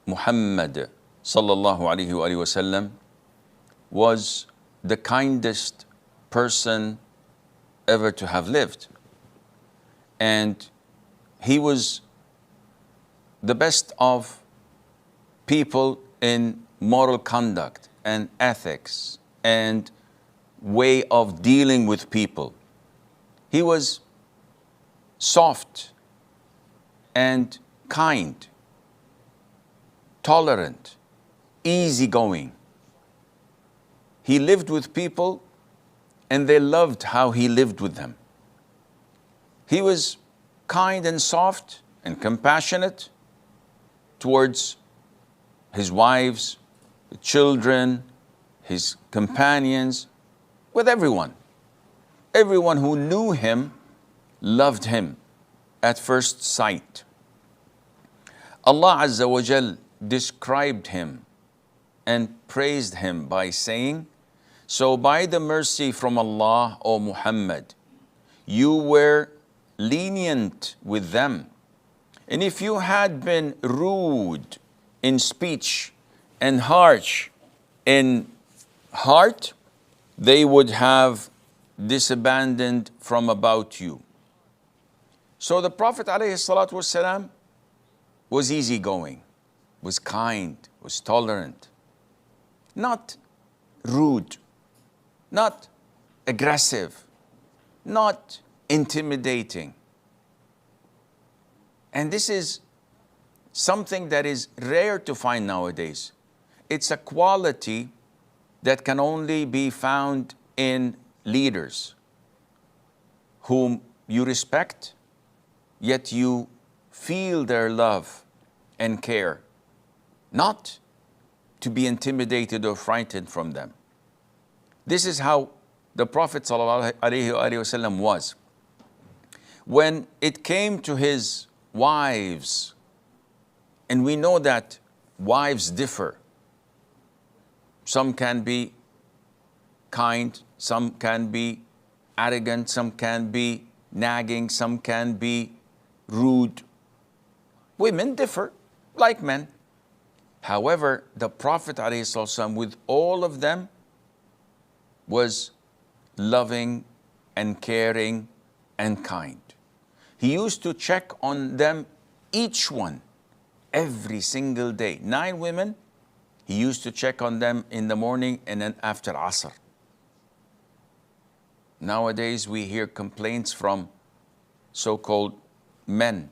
Muhammad sallallahu alayhi wa sallam was the kindest person ever to have lived. And he was the best of people in moral conduct and ethics and way of dealing with people. He was soft and kind, tolerant, easygoing. He lived with people and they loved how he lived with them. He was kind and soft and compassionate towards his wives, children, his companions, with everyone. Everyone who knew him loved him at first sight. Allah Azza wa Jal described him and praised him by saying, "So by the mercy from Allah, O Muhammad, you were lenient with them. And if you had been rude in speech and harsh in heart, they would have disabandoned from about you." So the Prophet ﷺ was easygoing, was kind, was tolerant, not rude, not aggressive, not intimidating. And this is something that is rare to find nowadays. It's a quality that can only be found in leaders whom you respect, yet you feel their love and care, not to be intimidated or frightened from them. This is how the Prophet ﷺ was. When it came to his wives, and we know that wives differ. Some can be kind, some can be arrogant, some can be nagging, some can be rude. Women differ like men. However, the Prophet ﷺ, with all of them, was loving and caring and kind. He used to check on them, each one, every single day. 9 women, he used to check on them in the morning and then after Asr. Nowadays, we hear complaints from so-called men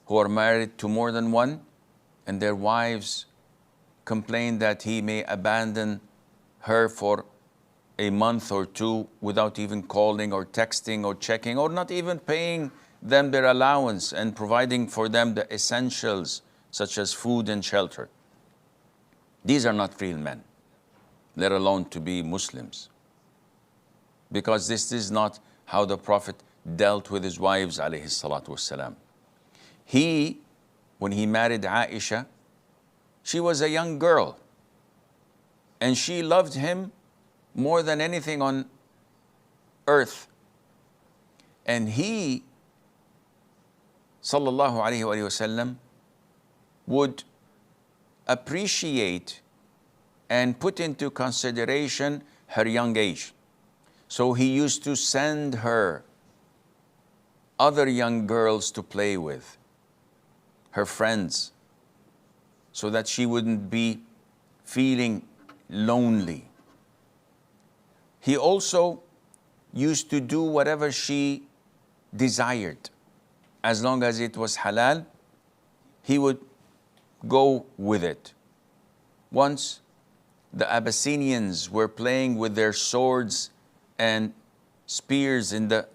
who are married to more than one, and their wives complain that he may abandon her for a month or 2 without even calling or texting or checking, or not even paying them their allowance and providing for them the essentials such as food and shelter. These are not real men, let alone to be Muslims. Because this is not how the Prophet dealt with his wives, alayhi salatu wassalam. He, when he married Aisha, she was a young girl, and she loved him more than anything on earth. And he, sallallahu alayhi wa sallam, would appreciate and put into consideration her young age. So he used to send her other young girls to play with, her friends, so that she wouldn't be feeling lonely. He also used to do whatever she desired. As long as it was halal, he would go with it. Once, the Abyssinians were playing with their swords and spears in the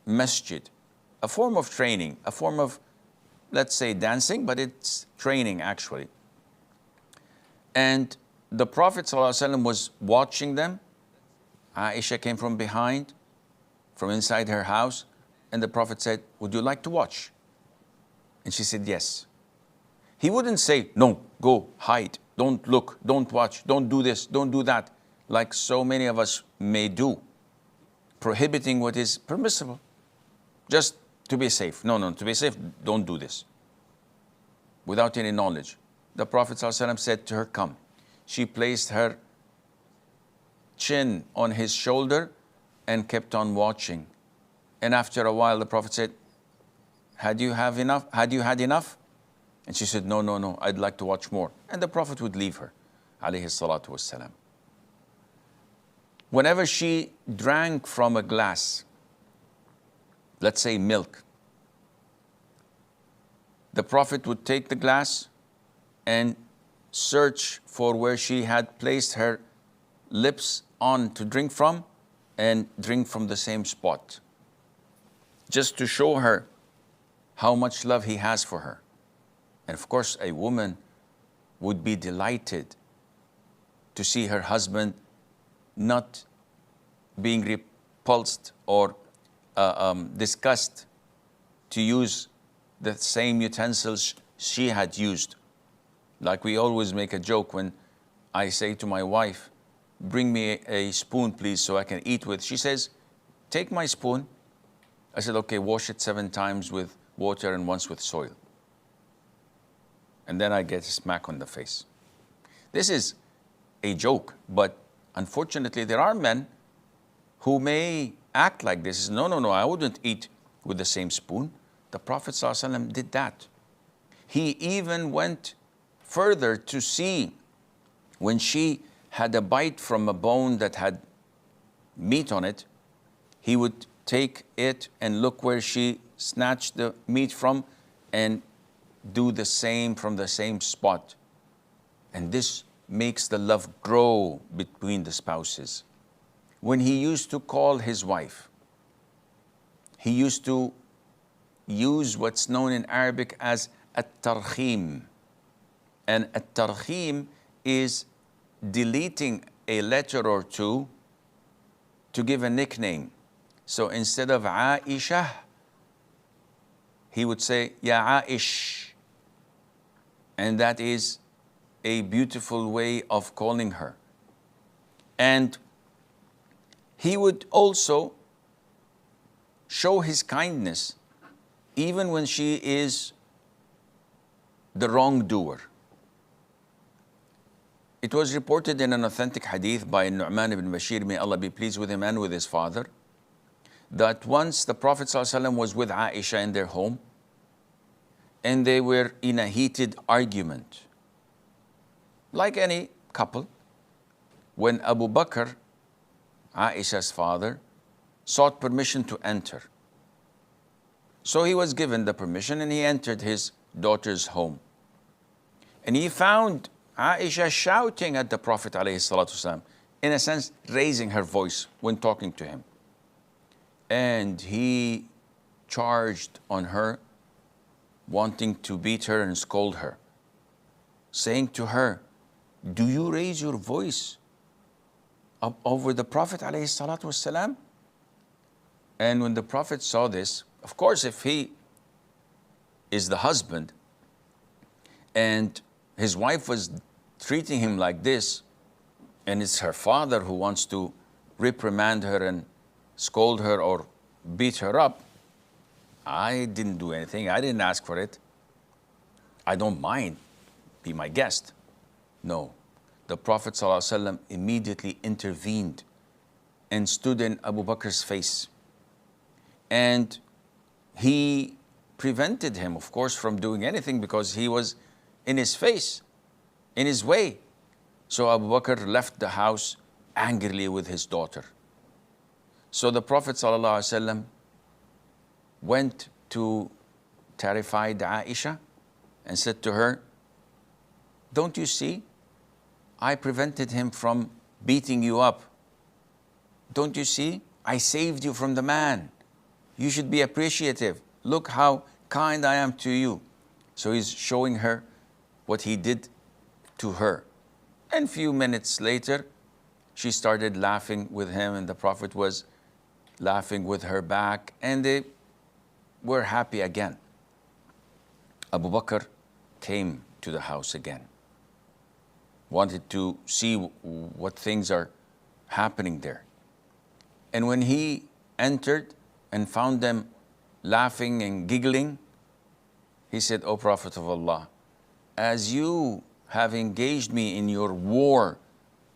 masjid, a form of training, a form of, let's say, dancing, but it's training actually. And the Prophet ﷺ was watching them. Aisha came from behind, from inside her house, and the Prophet said, "Would you like to watch?" And she said, "Yes." He wouldn't say, "No, go, hide, don't look, don't watch, don't do this, don't do that," like so many of us may do, prohibiting what is permissible, just to be safe. No, to be safe, don't do this, without any knowledge. the Prophet ﷺ said to her, come. She placed her chin on his shoulder and kept on watching. And after a while, the Prophet said, had you had enough? And she said, no, no, no, I'd like to watch more. And the Prophet would leave her, alayhi salatu wassalam. Whenever she drank from a glass, let's say milk, the Prophet would take the glass and search for where she had placed her lips on to drink from and drink from the same spot, just to show her how much love he has for her. And of course, a woman would be delighted to see her husband not being repulsed or disgusted to use the same utensils she had used. Like we always make a joke when I say to my wife, bring me a spoon, please, so I can eat with. She says, take my spoon. I said, okay, wash it 7 times with water and once with soil. And then I get a smack on the face. This is a joke, but unfortunately there are men who may act like this. No, no, no, I wouldn't eat with the same spoon. The Prophet ﷺ did that. He even went further to see when she had a bite from a bone that had meat on it, he would take it and look where she snatched the meat from and do the same from the same spot. And this makes the love grow between the spouses. When he used to call his wife, he used to use what's known in Arabic as at-tarkhim. And at-tarkhim is deleting a letter or two to give a nickname. So instead of Aisha, he would say, Ya Aish. And that is a beautiful way of calling her. And he would also show his kindness even when she is the wrongdoer. It was reported in an authentic hadith by Nu'man ibn Bashir, may Allah be pleased with him and with his father, that once the Prophet ﷺ was with Aisha in their home and they were in a heated argument. Like any couple, when Abu Bakr, Aisha's father, sought permission to enter. So he was given the permission and he entered his daughter's home. And he found Aisha shouting at the Prophet ﷺ, in a sense, raising her voice when talking to him. And he charged on her, wanting to beat her and scold her, saying to her, do you raise your voice up over the Prophet ﷺ? And when the Prophet saw this, of course, if he is the husband and his wife was treating him like this, and it's her father who wants to reprimand her and scold her or beat her up, I didn't do anything. I didn't ask for it. I don't mind. Be my guest. No. The Prophet ﷺ immediately intervened and stood in Abu Bakr's face. And he prevented him, of course, from doing anything because he was in his face, in his way. So Abu Bakr left the house angrily with his daughter. So the Prophet ﷺ went to terrified Aisha and said to her, don't you see? I prevented him from beating you up. Don't you see? I saved you from the man. You should be appreciative. Look how kind I am to you. So he's showing her what he did to her. And a few minutes later, she started laughing with him and the Prophet was laughing with her back and they were happy again. Abu Bakr came to the house again, wanted to see what things are happening there. And when he entered and found them laughing and giggling, he said, O Prophet of Allah, as you have engaged me in your war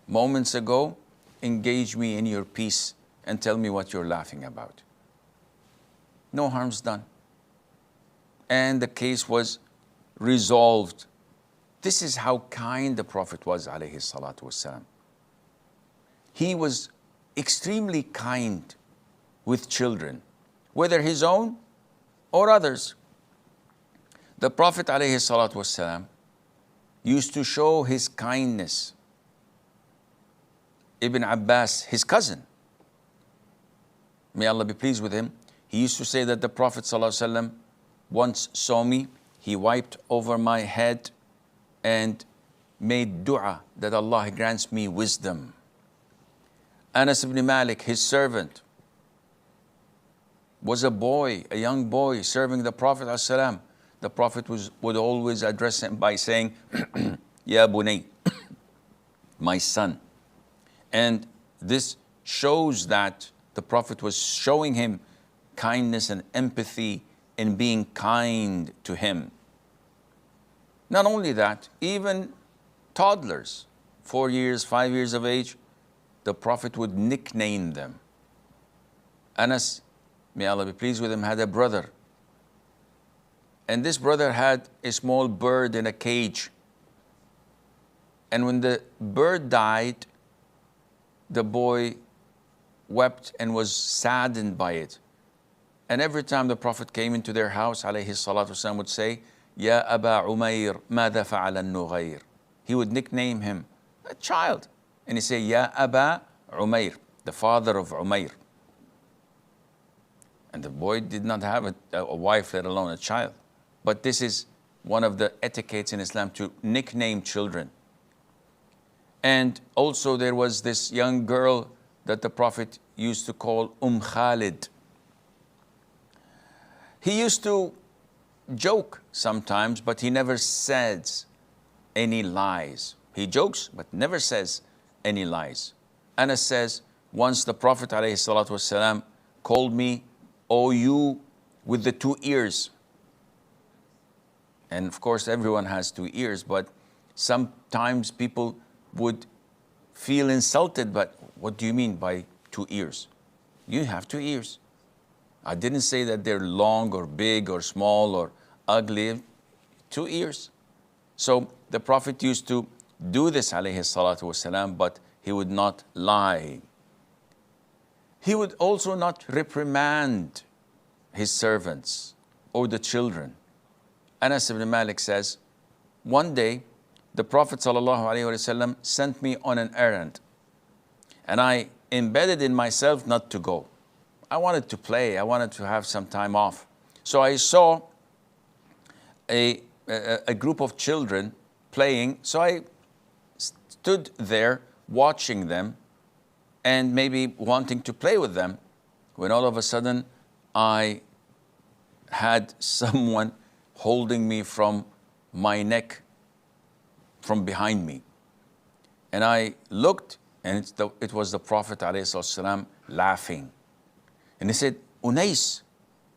moments ago, engage me in your peace and tell me what you're laughing about. No harm's done. And the case was resolved. This is how kind the Prophet was, alayhi salatu wassalam. He was extremely kind with children, whether his own or others. The Prophet alayhi salatu wassalam used to show his kindness. Ibn Abbas, his cousin, may Allah be pleased with him, he used to say that the Prophet ﷺ once saw me, he wiped over my head and made dua that Allah grants me wisdom. Anas ibn Malik, his servant, was a boy, a young boy serving the Prophet ﷺ. The Prophet would always address him by saying, Ya bunay, my son. And this shows that the Prophet was showing him kindness and empathy in being kind to him. Not only that, even toddlers, 4 years, 5 years of age, the Prophet would nickname them. Anas, may Allah be pleased with him, had a brother. And this brother had a small bird in a cage. And when the bird died, the boy wept and was saddened by it. And every time the Prophet came into their house, alayhi salatu wasalam, would say, Ya Aba Umayr, ماذا فعل النغير? He would nickname him, a child. And he say, Ya Aba Umayr, the father of Umayr. And the boy did not have a wife, let alone a child. But this is one of the etiquettes in Islam, to nickname children. And also there was this young girl that the Prophet used to call Khalid. He used to joke sometimes, but he never says any lies. He jokes, but never says any lies. Anas says, once the Prophet ﷺ called me, "Oh, you with the 2 ears." And of course, everyone has 2 ears, but sometimes people would feel insulted. But what do you mean by 2 ears? You have 2 ears. I didn't say that they're long or big or small or ugly. 2 ears. So the Prophet used to do this, alayhi salatu wasalam, but he would not lie. He would also not reprimand his servants or the children. Anas ibn Malik says, one day the Prophet ﷺ sent me on an errand, and I embedded in myself not to go. I wanted to play, I wanted to have some time off. So I saw a group of children playing, so I stood there watching them and maybe wanting to play with them, when all of a sudden I had someone holding me from my neck, from behind me. And I looked, and it was the Prophet ﷺ laughing. And he said, Unais,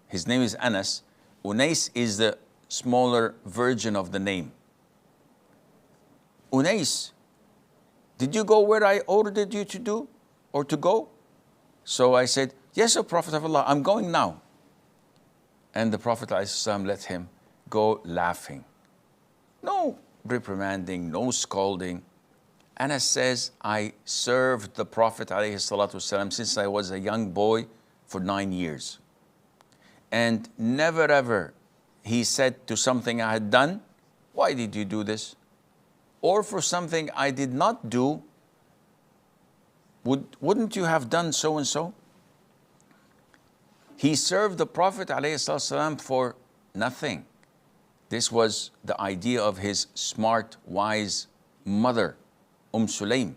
his name is Anas. Unais is the smaller version of the name. Unais, did you go where I ordered you to do or to go? So I said, yes, O Prophet of Allah, I'm going now. And the Prophet ﷺ let him go laughing. No reprimanding, no scolding. Anas says, I served the Prophet ﷺ since I was a young boy for 9 years. And never ever he said to something I had done, why did you do this? Or for something I did not do, wouldn't you have done so and so? He served the Prophet ﷺ for nothing. This was the idea of his smart, wise mother, Sulaym,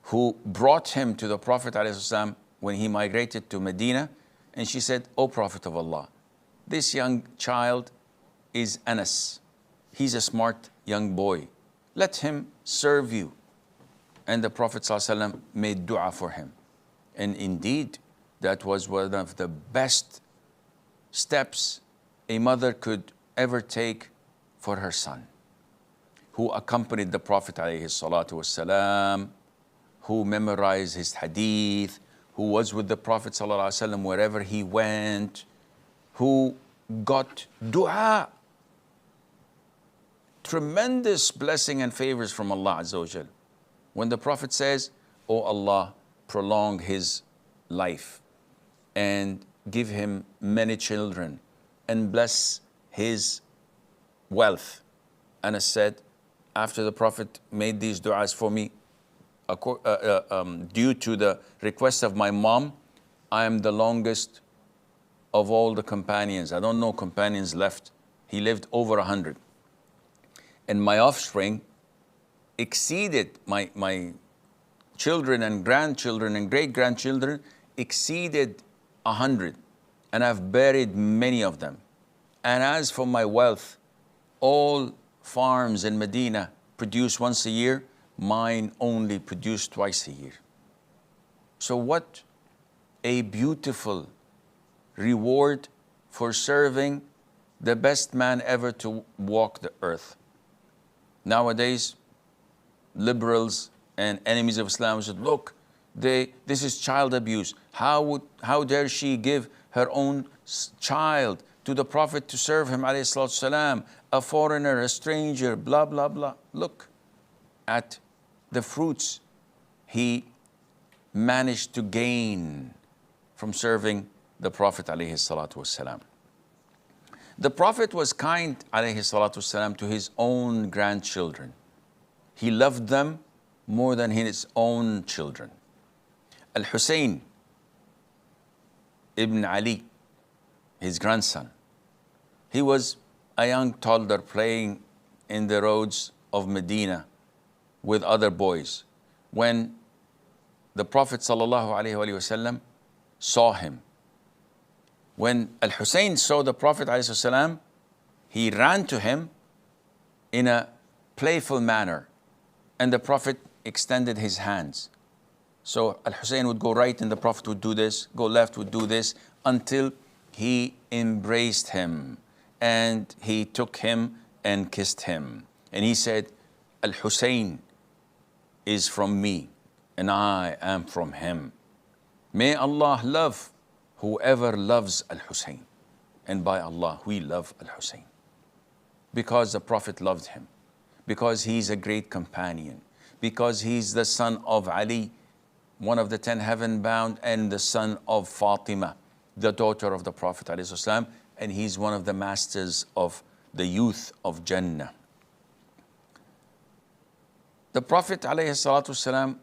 who brought him to the Prophet ﷺ when he migrated to Medina. And she said, O Prophet of Allah, this young child is Anas. He's a smart young boy. Let him serve you. And the Prophet ﷺ made dua for him. And indeed, that was one of the best steps a mother could ever take for her son. who accompanied the Prophet ﷺ, who memorized his hadith, who was with the Prophet ﷺ wherever he went, who got dua. Tremendous blessing and favors from Allah Azza wa Jal. When the Prophet says, "Oh Allah, prolong his life and give him many children and bless his wealth." Anas said, after the Prophet made these du'as for me, due to the request of my mom, I am the longest of all the companions. I don't know companions left. He lived over 100. And my offspring exceeded, my children and grandchildren and great-grandchildren exceeded 100. And I've buried many of them. And as for my wealth, all farms in Medina produce once a year, mine only produce twice a year. So what a beautiful reward for serving the best man ever to walk the earth. Nowadays, liberals and enemies of Islam said, look, this is child abuse. How dare she give her own child to the Prophet to serve him, alayhi salatu salam, a foreigner, a stranger, blah, blah, blah. Look at the fruits he managed to gain from serving the Prophet, alayhi salatu wasalam. The Prophet was kind, alayhi salatu wasalam, to his own grandchildren. He loved them more than his own children. Al-Hussein ibn Ali, his grandson, he was a young toddler playing in the roads of Medina with other boys when the Prophet ﷺ saw him. When Al-Hussein saw the Prophet ﷺ, he ran to him in a playful manner, and the Prophet extended his hands. So Al-Hussein would go right and the Prophet would do this, go left, would do this, until he embraced him and he took him and kissed him. And he said, Al-Hussein is from me and I am from him. May Allah love whoever loves Al-Hussein. And by Allah, we love Al-Hussein. Because the Prophet loved him. Because he's a great companion. Because he's the son of Ali, one of the 10 heaven-bound, and the son of Fatima, the daughter of the Prophet ﷺ, and he's one of the masters of the youth of Jannah. The Prophet ﷺ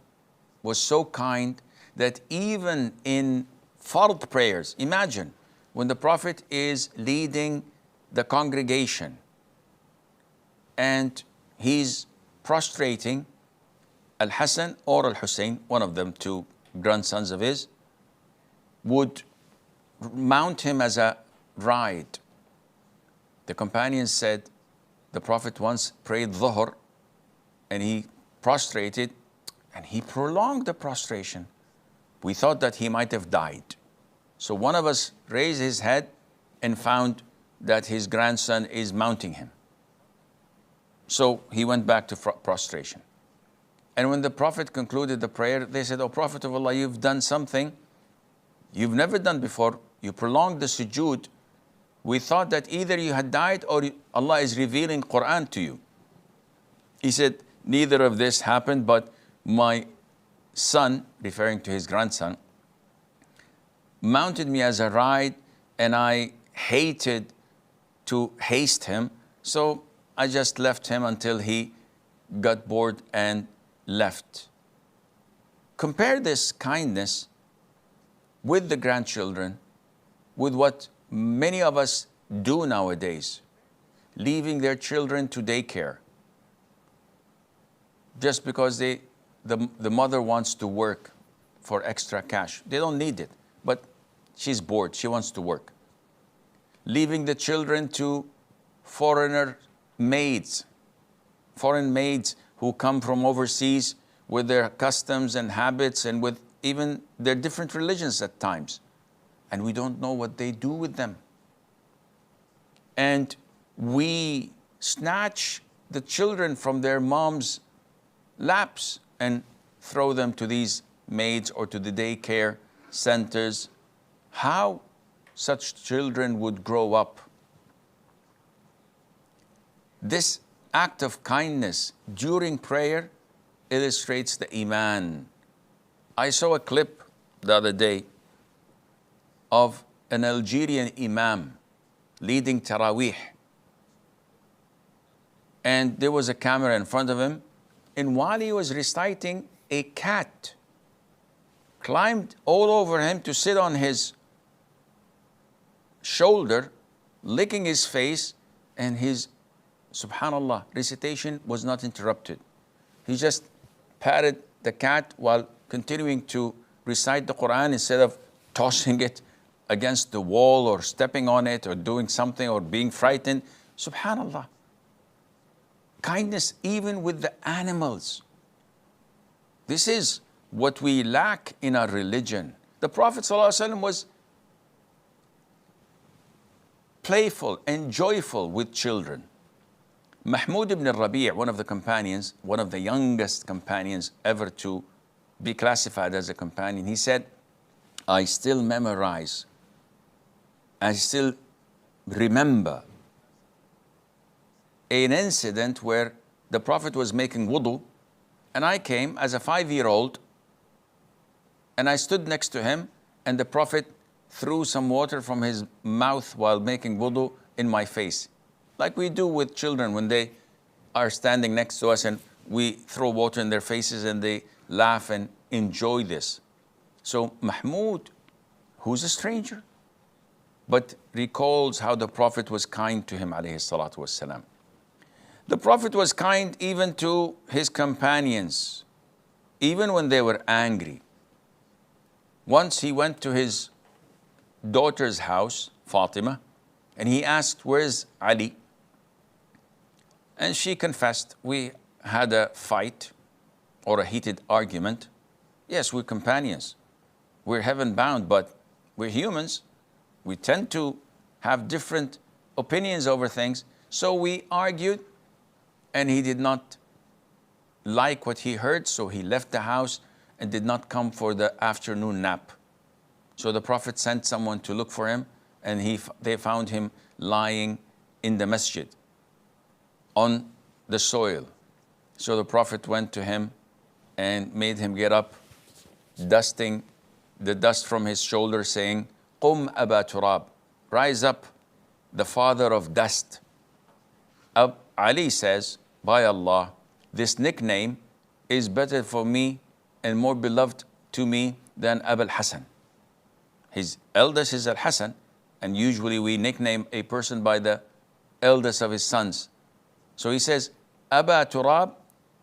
was so kind that even in fard prayers, imagine when the Prophet is leading the congregation and he's prostrating, Al-Hassan or Al-Hussein, one of them two grandsons of his, would mount him as a ride. The companions said the Prophet once prayed Dhuhr and he prostrated and he prolonged the prostration. We thought that he might have died. So one of us raised his head and found that his grandson is mounting him. So he went back to prostration. And when the Prophet concluded the prayer, they said, "O Prophet of Allah, you've done something you've never done before. You prolonged the sujood. We thought that either you had died or Allah is revealing Quran to you." He said, "Neither of this happened, but my son," referring to his grandson, "mounted me as a ride and I hated to haste him. So I just left him until he got bored and left." Compare this kindness with the grandchildren, with what many of us do nowadays, leaving their children to daycare just because the mother wants to work for extra cash. They don't need it, but she's bored, she wants to work. Leaving the children to foreign maids who come from overseas with their customs and habits and with even their different religions at times. And we don't know what they do with them. And we snatch the children from their mom's laps and throw them to these maids or to the daycare centers. How such children would grow up. This act of kindness during prayer illustrates the Iman. I saw a clip the other day of an Algerian imam leading Taraweeh. And there was a camera in front of him. And while he was reciting, a cat climbed all over him to sit on his shoulder, licking his face, and his, subhanallah, recitation was not interrupted. He just patted the cat while continuing to recite the Quran instead of tossing it against the wall or stepping on it or doing something or being frightened. Subhanallah. Kindness even with the animals. This is what we lack in our religion. The Prophet ﷺ was playful and joyful with children. Mahmud ibn Rabi', one of the companions, one of the youngest companions ever to be classified as a companion, he said, I still memorize, I still remember an incident where the Prophet was making wudu, and I came as a 5-year-old, and I stood next to him, and the Prophet threw some water from his mouth while making wudu in my face. Like we do with children when they are standing next to us and we throw water in their faces and they laugh and enjoy this. So Mahmud, who's a stranger, but recalls how the Prophet was kind to him, alayhi salatu wassalam. The Prophet was kind even to his companions, even when they were angry. Once he went to his daughter's house, Fatima, and he asked, where's Ali? And she confessed, we had a fight or a heated argument. Yes, we're companions. We're heaven bound, but we're humans. We tend to have different opinions over things. So we argued, and he did not like what he heard, so he left the house and did not come for the afternoon nap. So the Prophet sent someone to look for him, and they found him lying in the masjid on the soil. So the Prophet went to him and made him get up, dusting the dust from his shoulder, saying, Qum Aba Turab, rise up, the father of dust. Ali says, by Allah, this nickname is better for me and more beloved to me than Abul Hasan. His eldest is Al Hasan, and usually we nickname a person by the eldest of his sons. So he says, Aba Turab,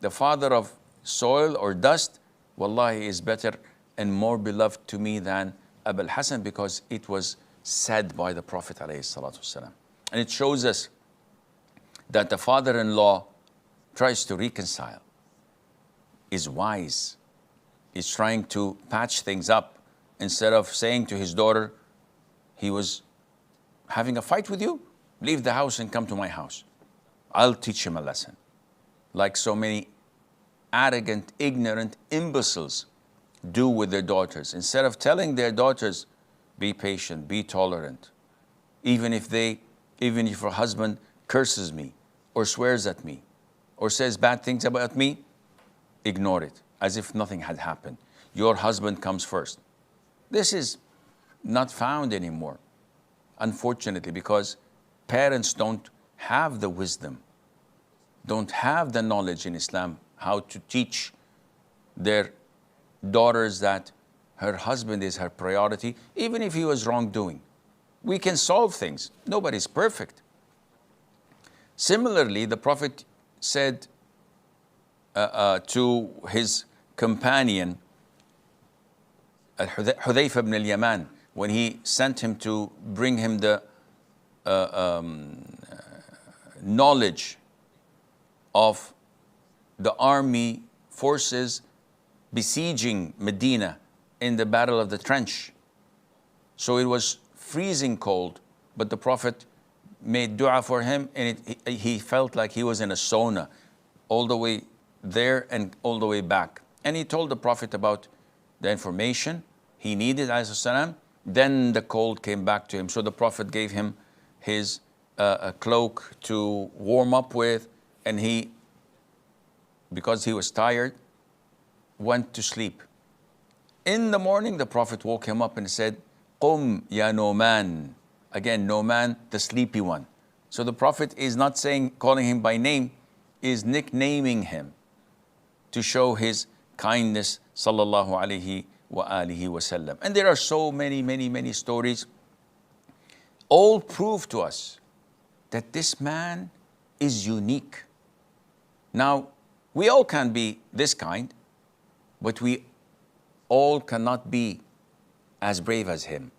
the father of soil or dust, wallahi is better and more beloved to me than Abul Hasan, because it was said by the Prophet ﷺ. And it shows us that the father-in-law tries to reconcile, is wise, is trying to patch things up, instead of saying to his daughter, he was having a fight with you, leave the house and come to my house. I'll teach him a lesson. Like so many arrogant, ignorant imbeciles do with their daughters. Instead of telling their daughters, be patient, be tolerant. Even if your husband curses me or swears at me or says bad things about me, ignore it as if nothing had happened. Your husband comes first. This is not found anymore, unfortunately, because parents don't have the wisdom, don't have the knowledge in Islam how to teach their daughters that her husband is her priority, even if he was wrongdoing. We can solve things. Nobody's perfect. Similarly, the Prophet said to his companion, Hudayfa ibn al-Yaman, when he sent him to bring him the knowledge of the army forces besieging Medina in the Battle of the Trench. So it was freezing cold, but the Prophet made dua for him, and he felt like he was in a sauna, all the way there and all the way back. And he told the Prophet about the information he needed, alayhi salam. Then the cold came back to him. So the Prophet gave him his a cloak to warm up with, and he, because he was tired, went to sleep. In the morning, the Prophet woke him up and said, Qum ya Noman. Again, Noman, the sleepy one. So the Prophet is not saying, calling him by name, is nicknaming him to show his kindness, sallallahu alayhi wa alihi wasallam. And there are so many stories, all prove to us that this man is unique. Now, we all can be this kind, but we all cannot be as brave as him,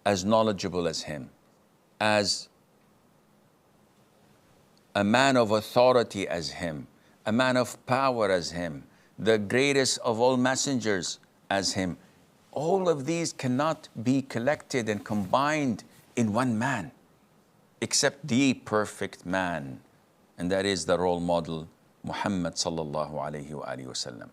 as knowledgeable as him, as a man of authority as him, a man of power as him, the greatest of all messengers as him. All of these cannot be collected and combined in one man, except the perfect man, and that is the role model, Muhammad sallallahu alayhi wa sallam.